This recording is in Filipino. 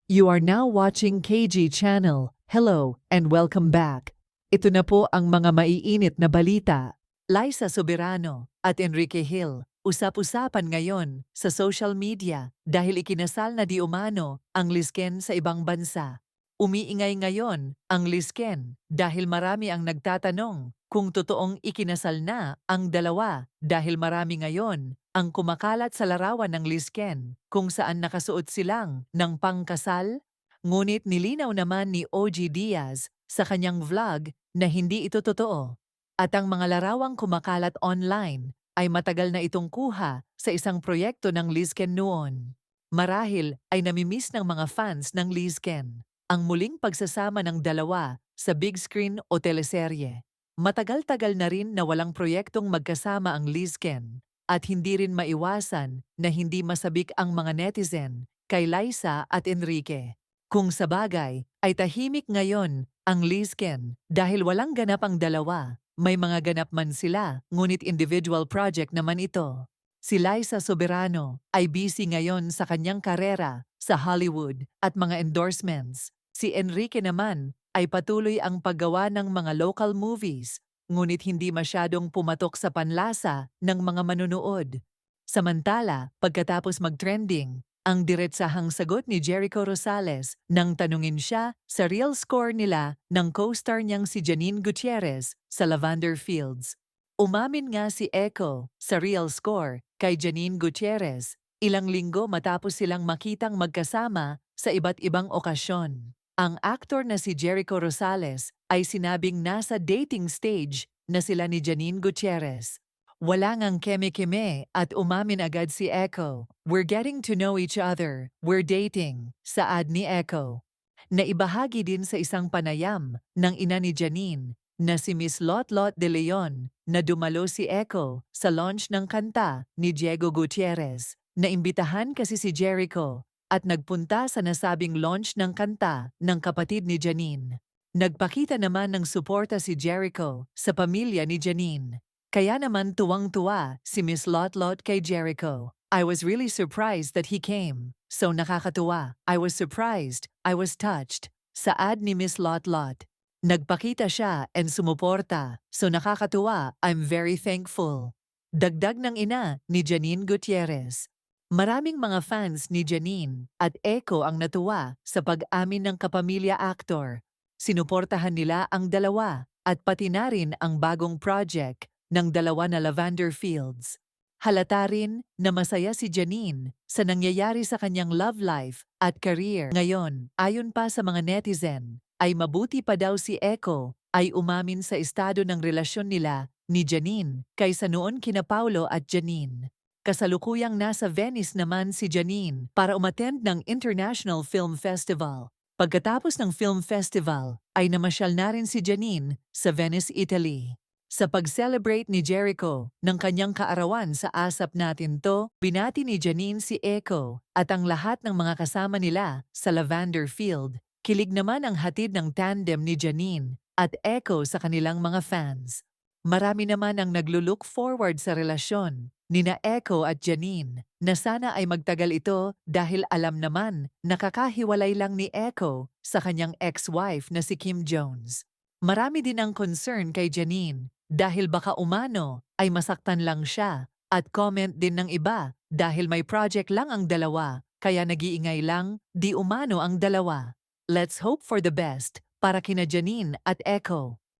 You are now watching KG Channel. Hello and welcome back. Ito na po ang mga maiinit na balita. Liza Soberano at Enrique Hill, usap-usapan ngayon sa social media dahil ikinasal na di umano ang Lizken sa ibang bansa. Umiingay ngayon ang Lizken dahil marami ang nagtatanong kung totoong ikinasal na ang dalawa dahil marami ngayon ang kumakalat sa larawan ng Lizken kung saan nakasuot silang ng pangkasal. Ngunit nilinaw naman ni OG Diaz sa kanyang vlog na hindi ito totoo. At ang mga larawang kumakalat online ay matagal na itong kuha sa isang proyekto ng Lizken noon. Marahil ay namimiss ng mga fans ng Lizken ang muling pagsasama ng dalawa sa big screen o teleserye. Matagal-tagal na rin na walang proyektong magkasama ang Lizken at hindi rin maiwasan na hindi masabik ang mga netizen kay Liza at Enrique. Kung sabagay ay tahimik ngayon ang Lizken dahil walang ganap ang dalawa. May mga ganap man sila, ngunit individual project naman ito. Si Liza Soberano ay busy ngayon sa kanyang karera sa Hollywood at mga endorsements. Si Enrique naman ay patuloy ang paggawa ng mga local movies, ngunit hindi masyadong pumatok sa panlasa ng mga manunood. Samantala, pagkatapos mag-trending, ang diretsahang sagot ni Jericho Rosales nang tanungin siya sa real score nila ng co-star niyang si Janine Gutierrez sa Lavender Fields. Umamin nga si Echo sa real score kay Janine Gutierrez ilang linggo matapos silang makitang magkasama sa iba't ibang okasyon. Ang aktor na si Jericho Rosales ay sinabing nasa dating stage na sila ni Janine Gutierrez. Wala ngang keme-keme at umamin agad si Echo. We're getting to know each other. We're dating, saad ni Echo. Naibahagi din sa isang panayam ng ina ni Janine na si Miss Lotlot de Leon na dumalo si Echo sa launch ng kanta ni Diego Gutierrez. Naimbitahan kasi si Jericho at nagpunta sa nasabing launch ng kanta ng kapatid ni Janine. Nagpakita naman ng suporta si Jericho sa pamilya ni Janine. Kaya naman tuwang-tuwa si Miss Lotlot kay Jericho. I was really surprised that he came. So nakakatuwa. I was surprised. I was touched. Saad ni Miss Lotlot. Nagpakita siya and sumuporta. So nakakatuwa. I'm very thankful. Dagdag ng ina ni Janine Gutierrez. Maraming mga fans ni Janine at Echo ang natuwa sa pag-amin ng kapamilya actor. Sinuportahan nila ang dalawa at pati na rin ang bagong project ng dalawa na Lavender Fields. Halata rin na masaya si Janine sa nangyayari sa kanyang love life at career. Ngayon, ayon pa sa mga netizen, ay mabuti pa daw si Echo ay umamin sa estado ng relasyon nila ni Janine kaysa noon kina Paulo at Janine. Kasalukuyang nasa Venice naman si Janine para umattend ng International Film Festival. Pagkatapos ng film festival, ay namasyal na rin si Janine sa Venice, Italy. Sa pag-celebrate ni Jericho ng kanyang kaarawan sa Asap Natin To, binati ni Janine si Echo at ang lahat ng mga kasama nila sa Lavender Field. Kilig naman ang hatid ng tandem ni Janine at Echo sa kanilang mga fans. Marami naman ang naglulook forward sa relasyon nina Echo at Janine na sana ay magtagal ito dahil alam naman nakakahiwalay lang ni Echo sa kanyang ex-wife na si Kim Jones. Marami din ang concern kay Janine dahil baka umano ay masaktan lang siya at comment din ng iba dahil may project lang ang dalawa kaya nag-iingay lang di umano ang dalawa. Let's hope for the best para kina Janine at Echo.